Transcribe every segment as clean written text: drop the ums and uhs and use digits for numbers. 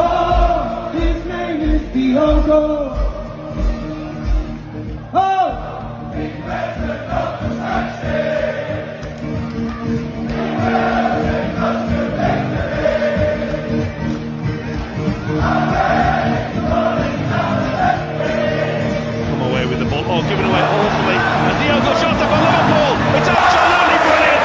Oh, his name is Diogo. Oh, the president of the Come away with the ball. Oh, given away awfully. And Diogo shot up on Liverpool. It's absolutely brilliant.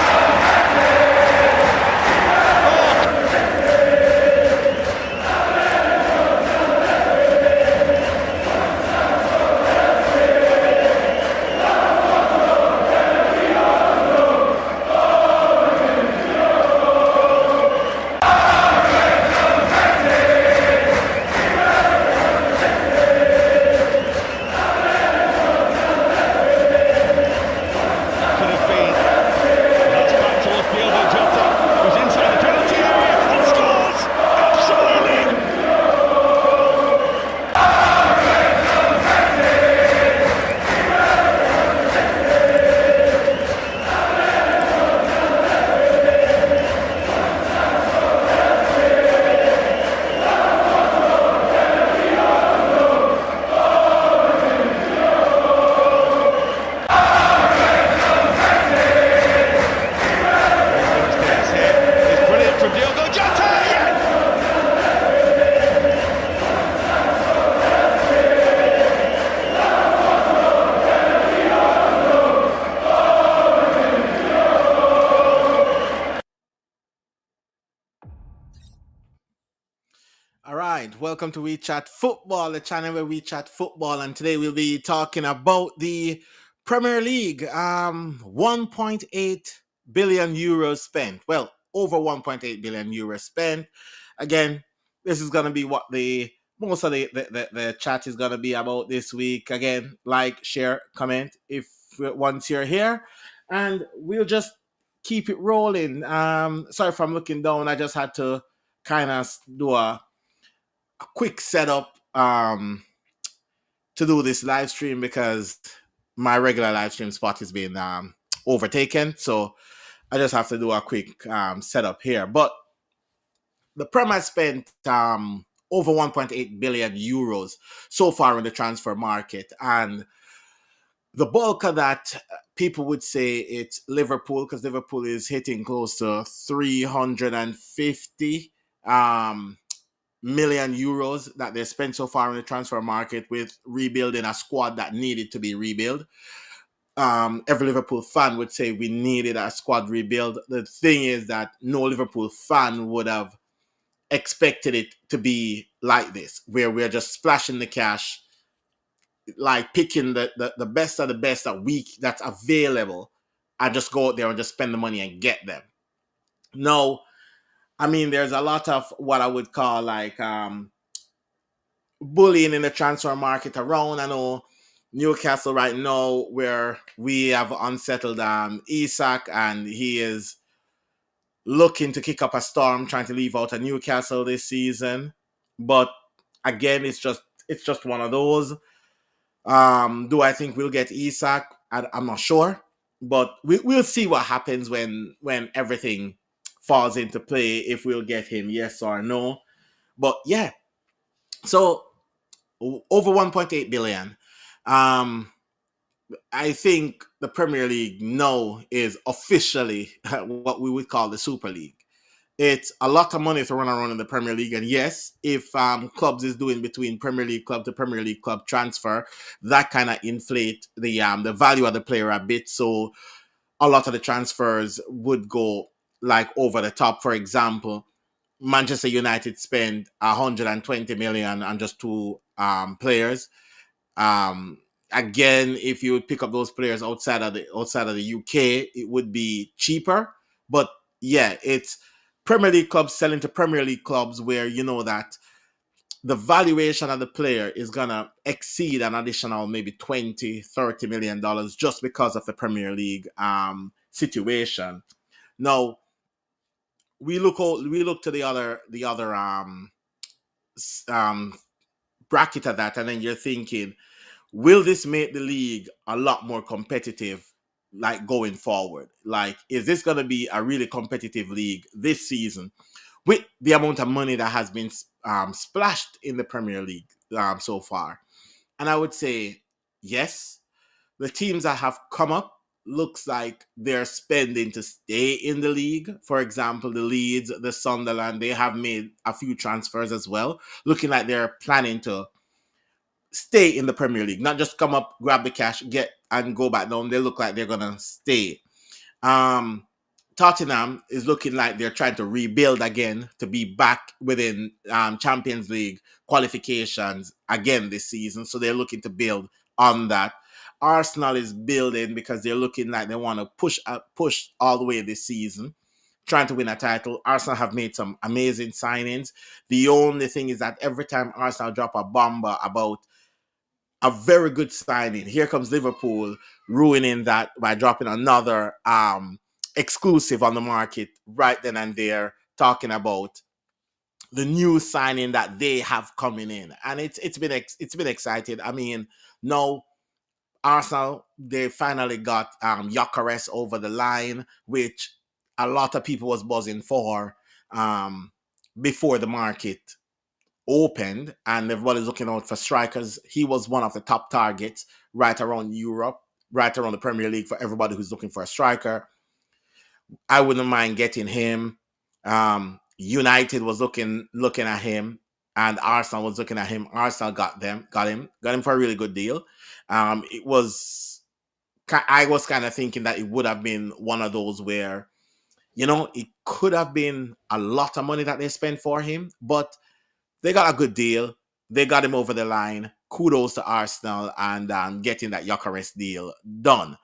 All right, welcome to We Chat Football, the channel where we chat football, and today we'll be talking about the Premier League. 1.8 billion euros spent. Well, over 1.8 billion euros spent. Again, this is going to be what most of the chat is going to be about this week. Again, like, share, comment if once you're here, and we'll just keep it rolling. Sorry if I'm looking down. I just had to kind of do a quick setup to do this live stream because my regular live stream spot is being overtaken, so I just have to do a quick setup here. But the Prem has spent over 1.8 billion euros so far in the transfer market, and the bulk of that, people would say it's Liverpool, because Liverpool is hitting close to 350 million euros that they spent so far in the transfer market with rebuilding a squad that needed to be rebuilt. Every Liverpool fan would say we needed a squad rebuild. The thing is that no Liverpool fan would have expected it to be like this, where we're just splashing the cash, like picking the best of the best that's available, and just go out there and just spend the money and get them. No, I mean, there's a lot of what I would call like bullying in the transfer market around. I know Newcastle right now, where we have unsettled XII, and he is looking to kick up a storm, trying to leave out of Newcastle this season. But again, it's just one of those. Do I think we'll get XII? I'm not sure, but we'll see what happens when everything falls into play, if we'll get him, yes or no. But yeah, so over 1.8 billion. I think the Premier League now is officially what we would call the Super League. It's a lot of money to run around in the Premier League, and yes, if clubs is doing between Premier League club to Premier League club transfer, that kind of inflate the value of the player a bit. So a lot of the transfers would go like over the top. For example, Manchester United spent 120 million on just two players. Again, if you would pick up those players outside of the UK, it would be cheaper. But yeah, it's Premier League clubs selling to Premier League clubs, where you know that the valuation of the player is gonna exceed an additional maybe 20-30 million dollars just because of the Premier League situation. Now, we look to the other bracket of that, and then you're thinking, will this make the league a lot more competitive like going forward? Like, is this going to be a really competitive league this season with the amount of money that has been splashed in the Premier League so far? And I would say yes. The teams that have come up looks like they're spending to stay in the league. For example, the Leeds, the Sunderland, they have made a few transfers as well, looking like they're planning to stay in the Premier League, not just come up, grab the cash, get and go back down. They look like they're gonna stay. Um, Tottenham is looking like they're trying to rebuild again to be back within Champions League qualifications again this season. So they're looking to build on that. Arsenal is building because they're looking like they want to push all the way this season, trying to win a title. Arsenal have made some amazing signings. The only thing is that every time Arsenal drop a bomber about a very good signing, here comes Liverpool ruining that by dropping another exclusive on the market right then and there, talking about the new signing that they have coming in, and it's been exciting. I mean, no, Arsenal, they finally got Gyökeres over the line, which a lot of people was buzzing for before the market opened, and everybody's looking out for strikers. He was one of the top targets right around Europe, right around the Premier League, for everybody who's looking for a striker. I wouldn't mind getting him. United was looking at him, and Arsenal was looking at him. Arsenal got him for a really good deal. I was kind of thinking that it would have been one of those where, it could have been a lot of money that they spent for him, but they got a good deal. They got him over the line. Kudos to Arsenal and getting that Gyökeres deal done.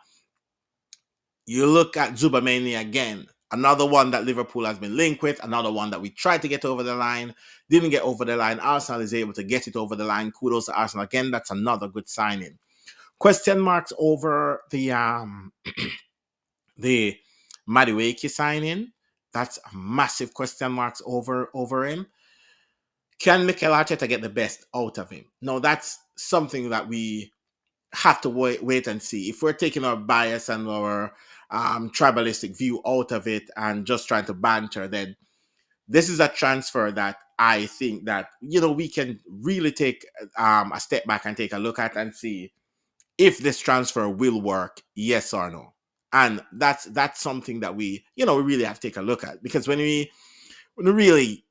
You look at Zubameni again, another one that Liverpool has been linked with, another one that we tried to get over the line, didn't get over the line. Arsenal is able to get it over the line. Kudos to Arsenal again. That's another good signing. Question marks over the the Madueke signing. That's a massive question marks over him. Can Mikel Arteta get the best out of him? No, that's something that we have to wait and see. If we're taking our bias and our tribalistic view out of it and just trying to banter, then this is a transfer that I think that, we can really take a step back and take a look at and see if this transfer will work, yes or no. And that's something that we really have to take a look at, because when we really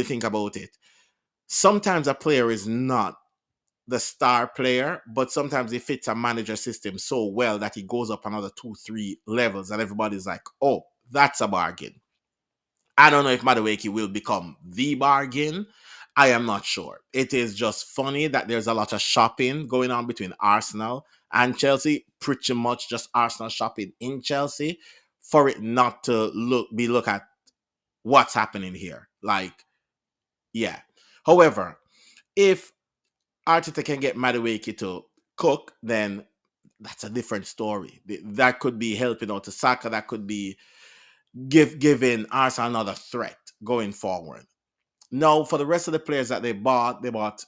think about it, sometimes a player is not the star player, but sometimes he fits a manager system so well that he goes up another 2-3 levels and everybody's like, oh, that's a bargain. I don't know if Madueke will become the bargain. I am not sure. It is just funny that there's a lot of shopping going on between Arsenal and Chelsea, pretty much just Arsenal shopping in Chelsea, for it not to look at what's happening here. Like, yeah. However, if Arteta can get Madueke to cook, then that's a different story. That could be helping out to Saka. That could be giving Arsenal another threat going forward. Now, for the rest of the players that they bought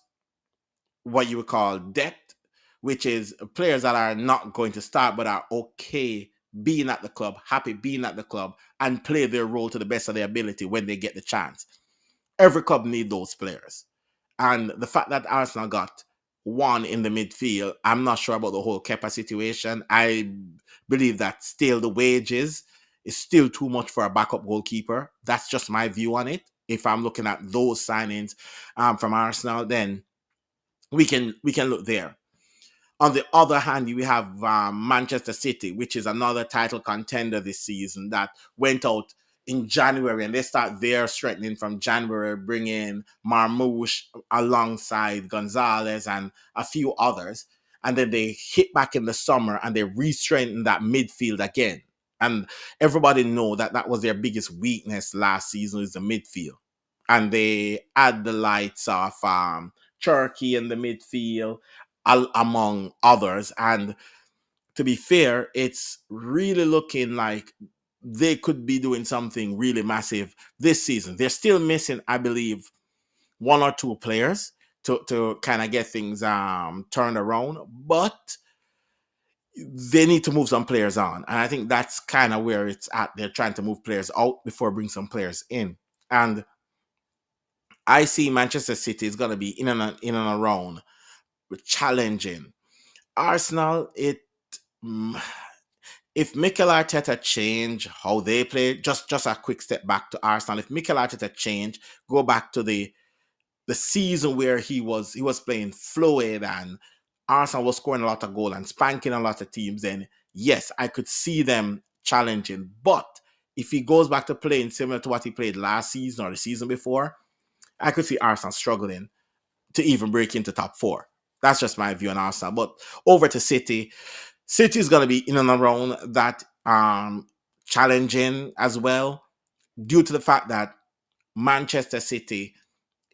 what you would call depth, which is players that are not going to start but are okay being at the club, happy being at the club, and play their role to the best of their ability when they get the chance. Every club need those players. And the fact that Arsenal got one in the midfield, I'm not sure about the whole Kepa situation. I believe that still the wages is still too much for a backup goalkeeper. That's just my view on it. If I'm looking at those signings from Arsenal, then we can look there. On the other hand, we have Manchester City, which is another title contender this season that went out in January, and they start their strengthening from January, bringing Marmoush alongside Gonzalez and a few others. And then they hit back in the summer and they re-strengthen that midfield again. And everybody know that was their biggest weakness last season, is the midfield. And they add the lights of Turkey in the midfield, among others. And to be fair, it's really looking like they could be doing something really massive this season. They're still missing, I believe, one or two players to kind of get things turned around. But they need to move some players on. And I think that's kind of where it's at. They're trying to move players out before bring some players in. And I see Manchester City is going to be in and around challenging. Arsenal, mm, if Mikel Arteta change how they play, just a quick step back to Arsenal. If Mikel Arteta change, go back to the season where he was playing fluid and Arsenal was scoring a lot of goals and spanking a lot of teams, then yes, I could see them challenging. But if he goes back to playing similar to what he played last season or the season before, I could see Arsenal struggling to even break into top four. That's just my view on Arsenal. But over to City. City is going to be in and around that challenging as well, due to the fact that Manchester City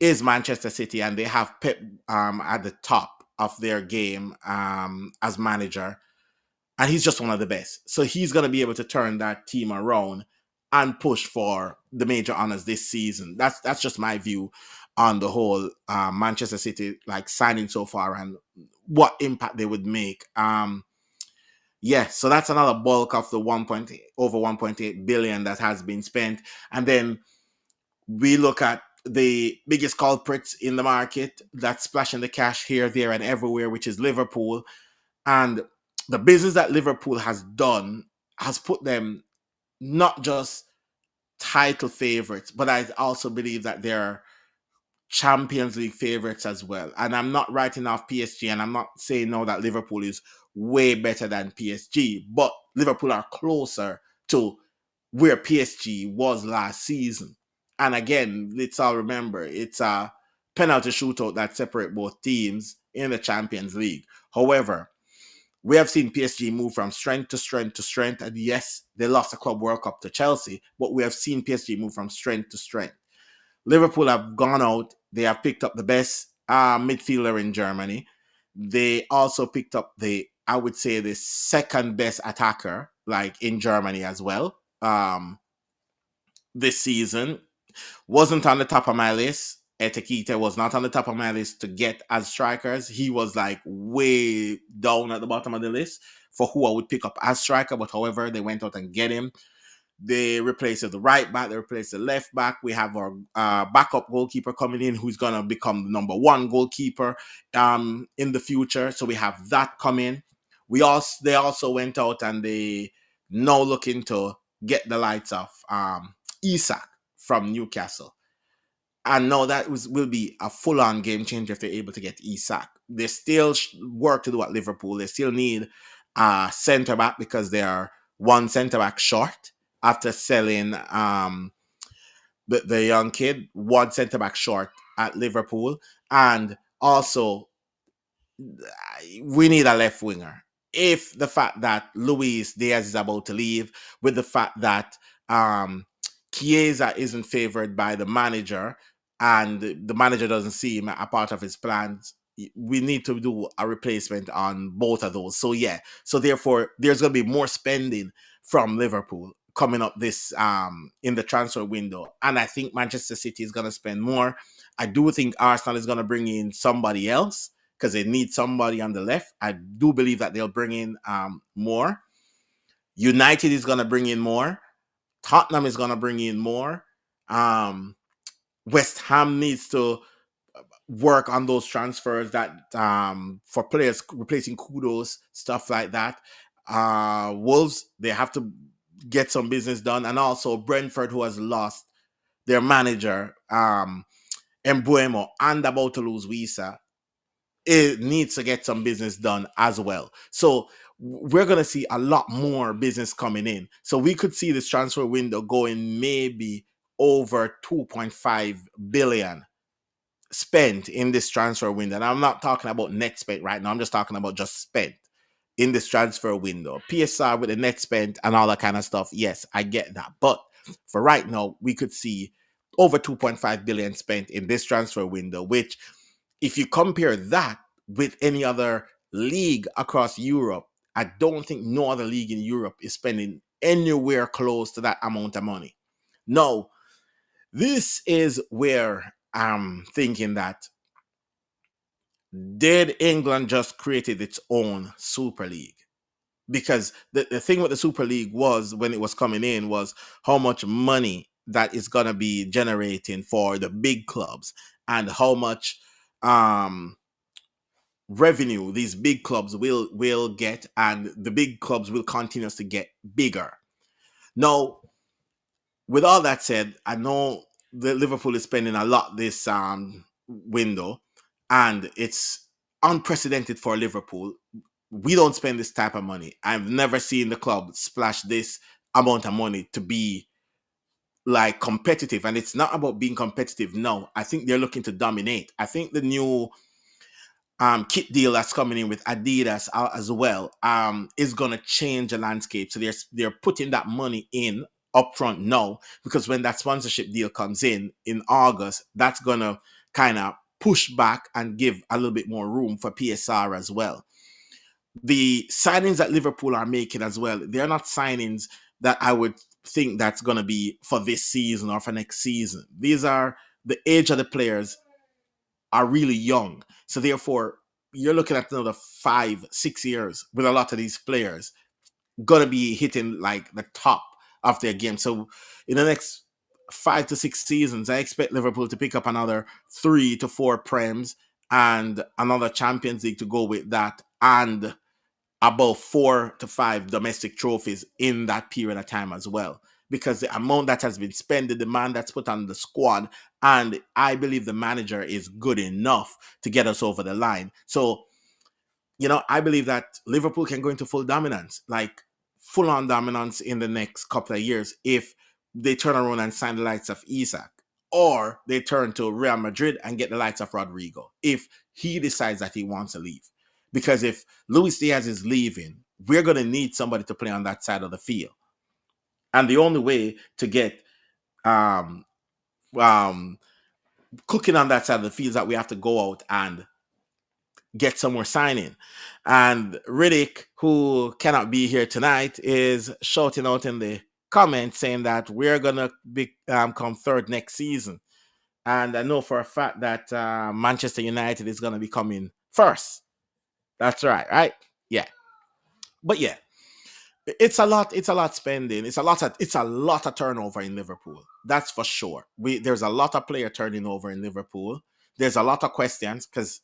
is Manchester City and they have Pep at the top of their game as manager, and he's just one of the best. So he's going to be able to turn that team around and push for the major honors this season. That's just my view on the whole Manchester City like signing so far and what impact they would make. Yeah, so that's another bulk of the over 1.8 billion that has been spent. And then we look at the biggest culprits in the market that's splashing the cash here, there, and everywhere, which is Liverpool. And the business that Liverpool has done has put them not just title favorites, but I also believe that they're Champions League favorites as well. And I'm not writing off PSG, and I'm not saying no that Liverpool is way better than PSG, but Liverpool are closer to where PSG was last season. And again, let's all remember it's a penalty shootout that separate both teams in the Champions League. However, we have seen PSG move from strength to strength to strength. And yes, they lost the Club World Cup to Chelsea, but we have seen PSG move from strength to strength. Liverpool have gone out. They have picked up the best midfielder in Germany. They also picked up I would say, the second best attacker, like in Germany as well. This season wasn't on the top of my list. Etekite was not on the top of my list to get as strikers. He was like way down at the bottom of the list for who I would pick up as striker. But however, they went out and get him. They replaced the right back. They replaced the left back. We have our backup goalkeeper coming in, who's going to become the number one goalkeeper in the future. So we have that coming. They also went out and they now looking to get the lights off Isak from Newcastle. And now that will be a full-on game changer if they're able to get Isak. They still work to do at Liverpool. They still need a centre back because they are one centre back short after selling the young kid, one centre back short at Liverpool. And also, we need a left winger. If the fact that Luis Diaz is about to leave, with the fact that Chiesa isn't favored by the manager, and the manager doesn't see him a part of his plans, we need to do a replacement on both of those. So yeah, so therefore there's going to be more spending from Liverpool coming up this in the transfer window, and I think Manchester City is going to spend more. I do think Arsenal is going to bring in somebody else because they need somebody on the left. I do believe that they'll bring in more. United is going to bring in more. Tottenham is going to bring in more. West Ham needs to work on those transfers that for players replacing Kudos, stuff like that. Wolves, they have to get some business done. And also Brentford, who has lost their manager, Mbuemo, and about to lose Wisa, it needs to get some business done as well. So we're going to see a lot more business coming in. So we could see this transfer window going maybe over 2.5 billion spent in this transfer window. And I'm not talking about net spent right now. I'm just talking about just spent in this transfer window. PSR with the net spent and all that kind of stuff. Yes, I get that. But for right now, we could see over 2.5 billion spent in this transfer window, which if you compare that with any other league across Europe, I don't think no other league in Europe is spending anywhere close to that amount of money. No, this is where I'm thinking that did England just created its own Super League? because the thing with the Super League was when it was coming in was how much money that is going to be generating for the big clubs and how much um revenue these big clubs will get, and the big clubs will continue to get bigger. Now, with all that said, I know the Liverpool is spending a lot this window, and it's unprecedented for Liverpool. We don't spend this type of money. I've never seen the club splash this amount of money to be like competitive, and it's not about being competitive. No, I think they're looking to dominate. I think the new kit deal that's coming in with Adidas as well is gonna change the landscape. So they're putting that money in upfront now, because when that sponsorship deal comes in August, that's gonna kind of push back and give a little bit more room for PSR as well. The signings that Liverpool are making as well, they're not signings that I would think that's gonna be for this season or for next season. These are the age of the players are really young. So therefore, you're looking at another 5, 6 years with a lot of these players gonna be hitting like the top of their game. So in the next 5 to 6 seasons, I expect Liverpool to pick up another 3 to 4 prems and another Champions League to go with that, and about 4 to 5 domestic trophies in that period of time as well. Because the amount that has been spent, the demand that's put on the squad, and I believe the manager is good enough to get us over the line. So, I believe that Liverpool can go into full dominance, like full on dominance in the next couple of years if they turn around and sign the likes of Isak, or they turn to Real Madrid and get the likes of Rodrigo if he decides that he wants to leave. Because if Luis Diaz is leaving, we're going to need somebody to play on that side of the field. And the only way to get um, um, cooking on that side of the field is that we have to go out and get some more signing. And Riddick, who cannot be here tonight, is shouting out in the comments saying that we're going to come third next season. And I know for a fact that Manchester United is going to be coming first. That's right? Yeah. But yeah, it's a lot spending. It's a lot of turnover in Liverpool. That's for sure. There's a lot of player turning over in Liverpool. There's a lot of questions because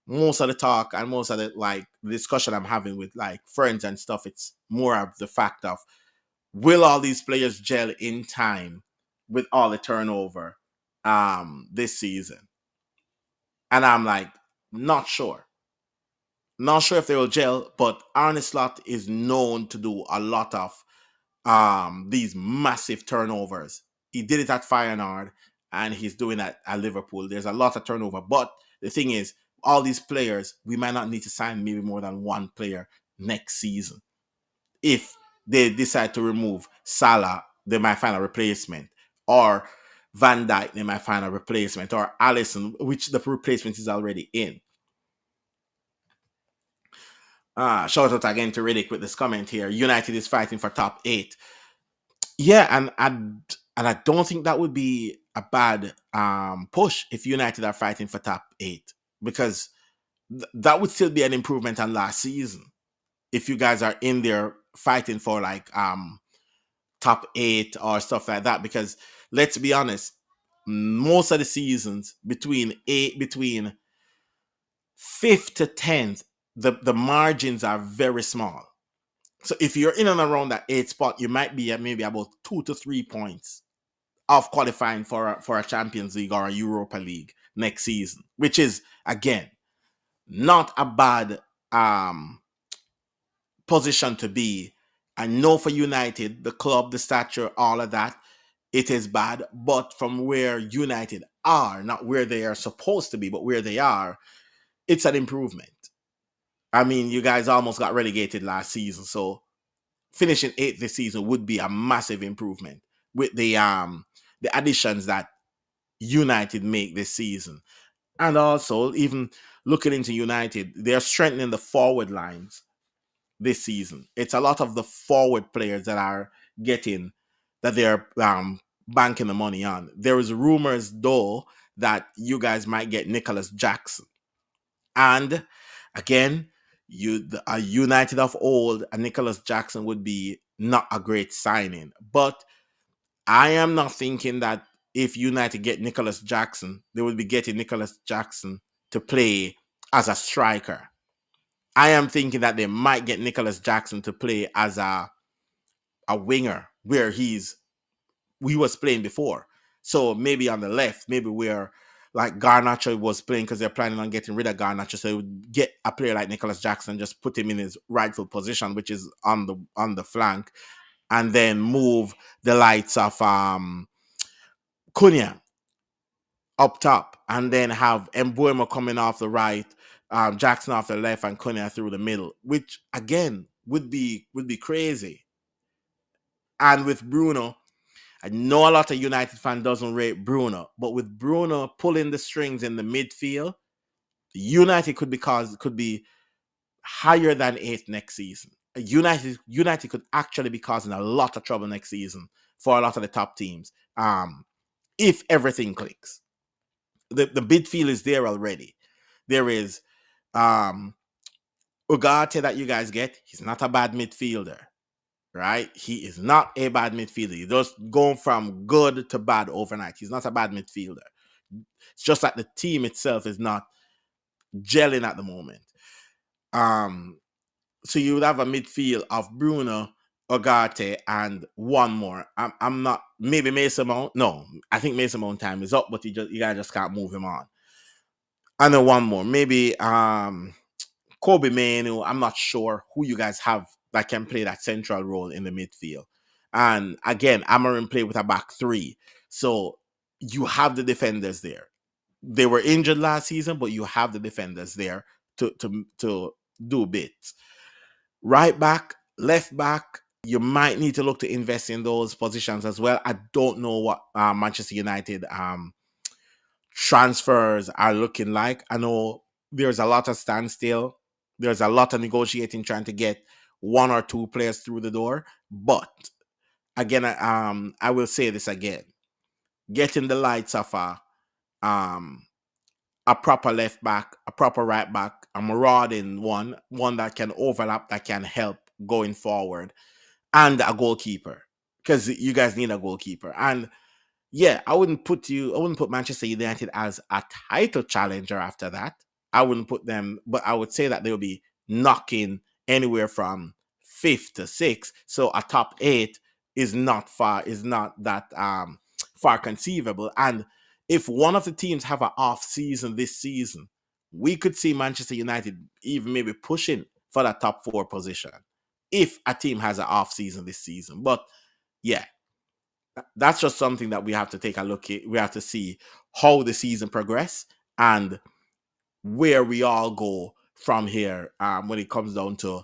most of the talk and most of the discussion I'm having with like friends and stuff, it's more of the fact of, will all these players gel in time with all the turnover this season? And I'm like, not sure. Not sure if they will gel, but Arne Slot is known to do a lot of these massive turnovers. He did it at Feyenoord and he's doing it at Liverpool. There's a lot of turnover, but the thing is, all these players, we might not need to sign maybe more than one player next season. If they decide to remove Salah, they might find a replacement, or Van Dijk, they might find a replacement, or Alisson, which the replacement is already in. Shout out again to Riddick with this comment here. United is fighting for top 8. Yeah, and I don't think that would be a bad push if United are fighting for top 8, because that would still be an improvement on last season. If you guys are in there fighting for like top 8 or stuff like that, because let's be honest, most of the seasons between 5th to 10th, the margins are very small. So if you're in and around that 8 spot, you might be at maybe about 2 to 3 points of qualifying for a Champions League or a Europa League next season, which is again not a bad position to be. I know for United, the club, the stature, all of that, it is bad. But from where United are, not where they are supposed to be, but where they are, it's an improvement. I mean, you guys almost got relegated last season, so finishing 8th this season would be a massive improvement with the additions that United make this season. And also, even looking into United, they're strengthening the forward lines this season. It's a lot of the forward players that are getting, that they're banking the money on. There is rumors, though, that you guys might get Nicholas Jackson. And again, A United of old, a Nicholas Jackson would be not a great signing. But I am not thinking that if United get Nicholas Jackson, they would be getting Nicholas Jackson to play as a striker. I am thinking that they might get Nicholas Jackson to play as a winger where he was playing before. So maybe on the left, maybe where like Garnacho was playing, because they're planning on getting rid of Garnacho. So they would get a player like Nicholas Jackson, just put him in his rightful position, which is on the flank, and then move the lights of Cunha up top, and then have Mbuemo coming off the right, Jackson off the left, and Cunha through the middle, which again would be crazy. And with Bruno, I know a lot of United fans doesn't rate Bruno, but with Bruno pulling the strings in the midfield, United could be higher than 8th next season. United could actually be causing a lot of trouble next season for a lot of the top teams. If everything clicks. The midfield is there already. There is Ugarte that you guys get. He's not a bad midfielder. Right? He is not a bad midfielder. He's just going from good to bad overnight. He's not a bad midfielder. It's just that the team itself is not gelling at the moment. So you would have a midfield of Bruno, Ugarte, and one more. I'm not, maybe Mason Mount. No, I think Mason Mount time is up, but you guys just can't move him on. And then one more, maybe Kobe Mainu. I'm not sure who you guys have that can play that central role in the midfield. And again, Amarin played with a back three. So you have the defenders there. They were injured last season, but you have the defenders there to do bits. Right back, left back, you might need to look to invest in those positions as well. I don't know what Manchester United transfers are looking like. I know there's a lot of standstill. There's a lot of negotiating trying to get one or two players through the door. But again, I will say this again. Getting the lights of a proper left back, a proper right back, a marauding one that can overlap, that can help going forward, and a goalkeeper, because you guys need a goalkeeper. And yeah, I wouldn't put Manchester United as a title challenger after that. I wouldn't put them, but I would say that they'll be knocking anywhere from 5th to 6th. So a top 8 is not that far conceivable. And if one of the teams have an off season this season, we could see Manchester United even maybe pushing for that top 4 position if a team has an off season this season. But yeah, that's just something that we have to take a look at. We have to see how the season progress and where we all go from here when it comes down to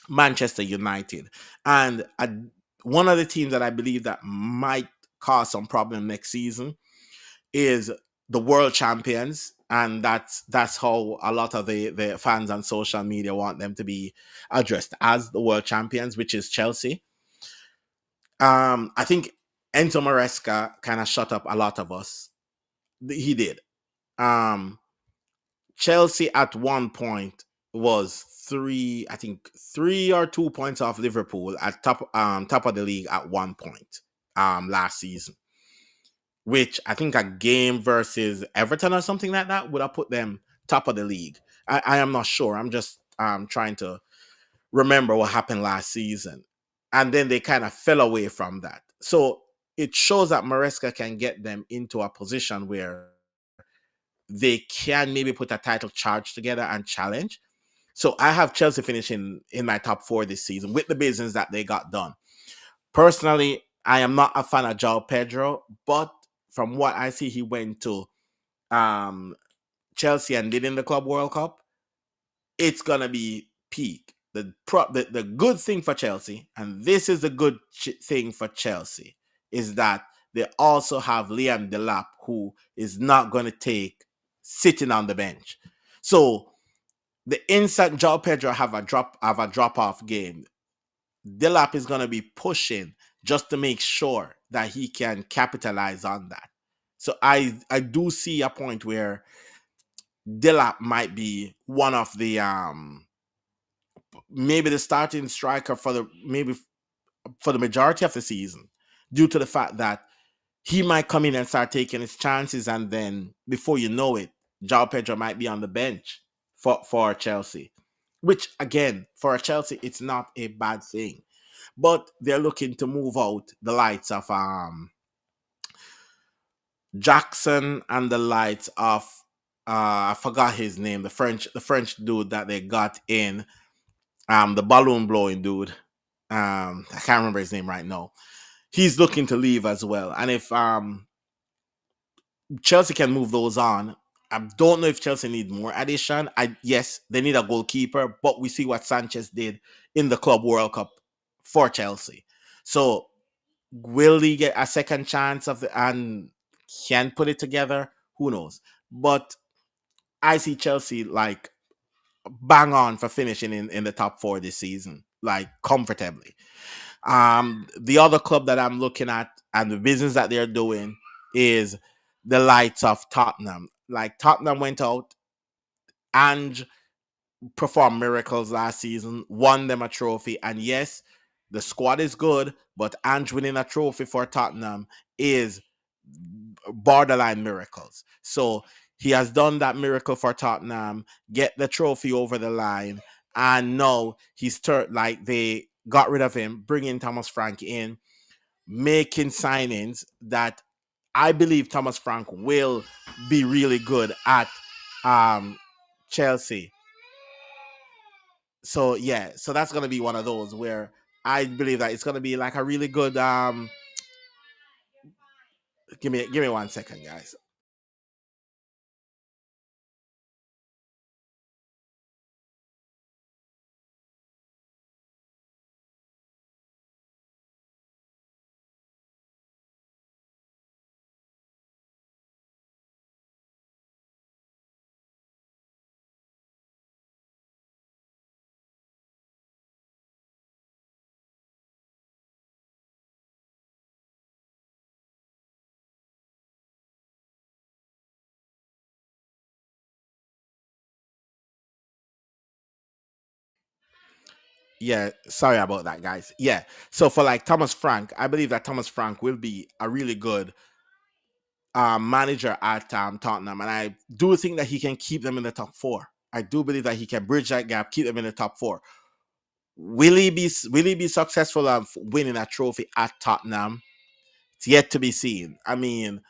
Manchester United. And one of the teams that I believe that might cause some problem next season is the world champions, and that's how a lot of the fans on social media want them to be addressed, as the world champions, which is Chelsea. I think Enzo Maresca kind of shut up a lot of us. He did. Chelsea at one point was 3 or 2 points off Liverpool at top of the league at one point last season, which I think a game versus Everton or something like that would have put them top of the league. I am not sure. I'm just trying to remember what happened last season. And then they kind of fell away from that. So it shows that Maresca can get them into a position where they can maybe put a title charge together and challenge. So I have Chelsea finishing in my top 4 this season with the business that they got done. Personally, I am not a fan of João Pedro, but from what I see, he went to Chelsea and did in the Club World Cup. It's going to be peak. The good thing for Chelsea, and this is the good thing for Chelsea, is that they also have Liam Delap, who is not going to take sitting on the bench. So the instant João Pedro have a drop-off game, Delap is going to be pushing just to make sure that he can capitalize on that. So I do see a point where Delap might be one of the maybe the starting striker for the majority of the season, due to the fact that he might come in and start taking his chances, and then before you know it, João Pedro might be on the bench for Chelsea. Which again, for Chelsea, it's not a bad thing. But they're looking to move out the likes of Jackson and the likes of I forgot his name, the French dude that they got in, the balloon blowing dude. I can't remember his name right now. He's looking to leave as well. And if Chelsea can move those on, I don't know if Chelsea need more addition. Yes, they need a goalkeeper, but we see what Sanchez did in the Club World Cup for Chelsea. So will he get a second chance and can put it together? Who knows? But I see Chelsea like bang on for finishing in the top 4 this season, like comfortably. The other club that I'm looking at and the business that they're doing is the likes of Tottenham. Like Tottenham went out and performed miracles last season, won them a trophy, and yes, the squad is good, but Ange winning a trophy for Tottenham is borderline miracles. So he has done that miracle for Tottenham, get the trophy over the line, and now like they got rid of him, bringing Thomas Frank in, making signings that I believe Thomas Frank will be really good at Chelsea. So yeah, so that's gonna be one of those where I believe that it's gonna be like a really good give me 1 second, guys. Yeah, sorry about that, guys. Yeah, so for like Thomas Frank, I believe that Thomas Frank will be a really good manager at Tottenham, and I do think that he can keep them in the top 4. I do believe that he can bridge that gap, keep them in the top 4. Will he be successful of winning a trophy at Tottenham? It's yet to be seen. I mean,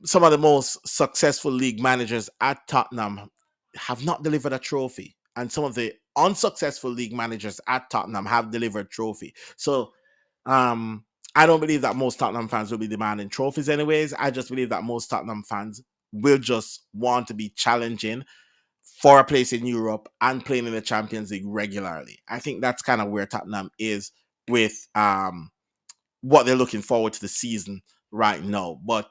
some of the most successful league managers at Tottenham have not delivered a trophy, and some of the unsuccessful league managers at Tottenham have delivered trophy. So I don't believe that most Tottenham fans will be demanding trophies anyways. I just believe that most Tottenham fans will just want to be challenging for a place in Europe and playing in the Champions League regularly. I think that's kind of where Tottenham is with what they're looking forward to the season right now. But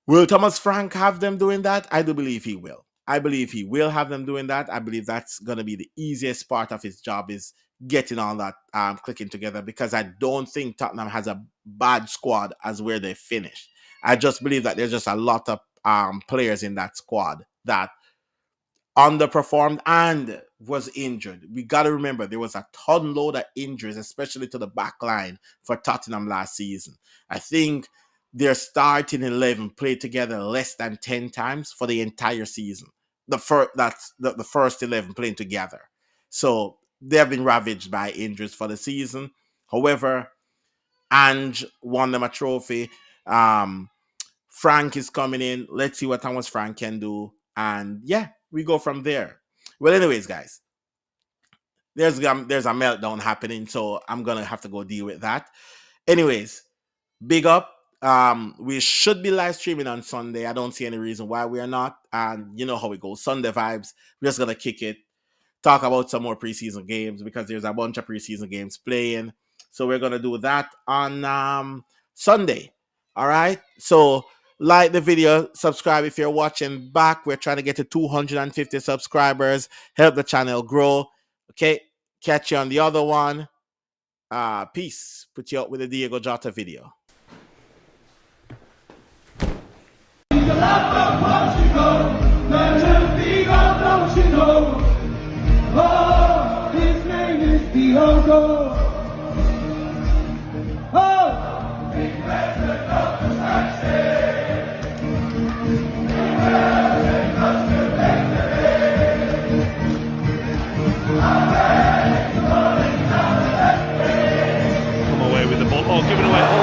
will Thomas Frank have them doing that? I do believe he will. I believe he will have them doing that. I believe that's going to be the easiest part of his job, is getting all that clicking together, because I don't think Tottenham has a bad squad as where they finish. I just believe that there's just a lot of players in that squad that underperformed and was injured. We got to remember there was a ton load of injuries, especially to the back line for Tottenham last season. I think their starting 11 played together less than 10 times for the entire season. That's the first 11 playing together. So they have been ravaged by injuries for the season. However, Ange won them a trophy. Frank is coming in. Let's see what Thomas Frank can do. And yeah, we go from there. Well, anyways, guys, there's a meltdown happening, so I'm gonna have to go deal with that. Anyways, big up. We should be live streaming on Sunday. I don't see any reason why we are not. And you know how it goes. Sunday vibes. We're just gonna kick it, talk about some more preseason games, because there's a bunch of preseason games playing. So we're gonna do that on Sunday. All right. So like the video, subscribe if you're watching back. We're trying to get to 250 subscribers. Help the channel grow. Okay. Catch you on the other one. Peace. Put you up with the Diego Jota video. Portugal, let him be, don't you know? Oh, Diogo. Oh! Come away with the ball. Oh, giving away